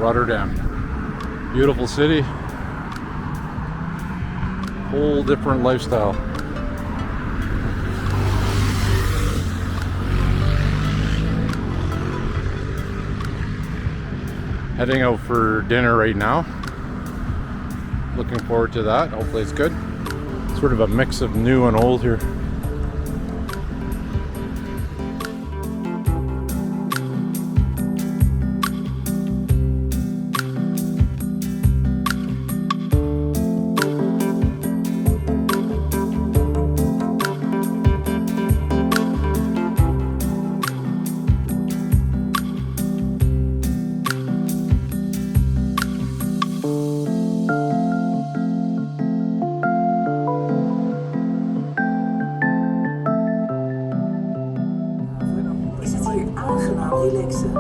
Rotterdam. Beautiful city. Whole different lifestyle. Heading out for dinner right now. Looking forward to that. Hopefully it's good. Sort of a mix of new and old here. Relaxen.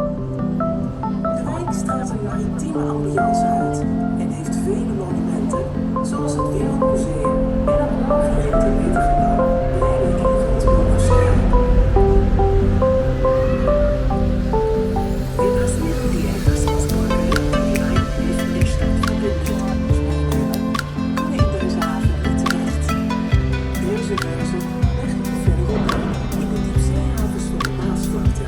De wijk straalt een maritieme ambiance uit en heeft vele monumenten, zoals het Wereldmuseum en het langgerekte witte gebouw, beide in Rotterdam Wir passieren die Erasmus Bridge, die weit mit der Stadt verbindet. Kunnen in deze haven niet terecht. Deze reuzen leggen we verderop in de diepzeehavens van de Maasvlakte.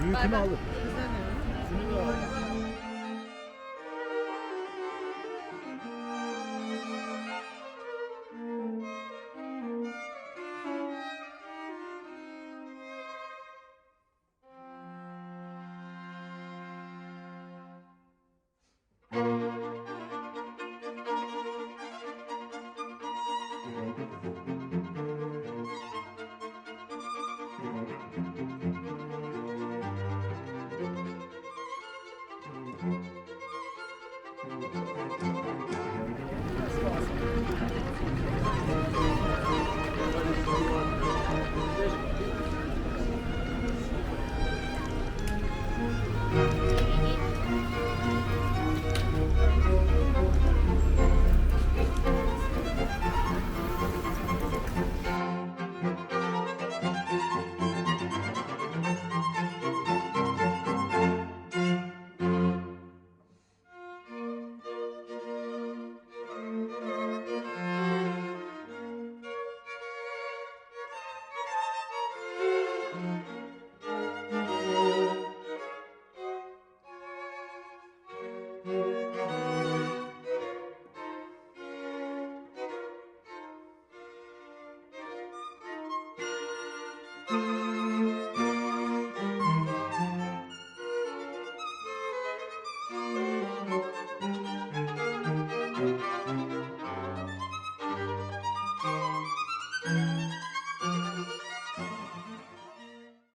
You can all.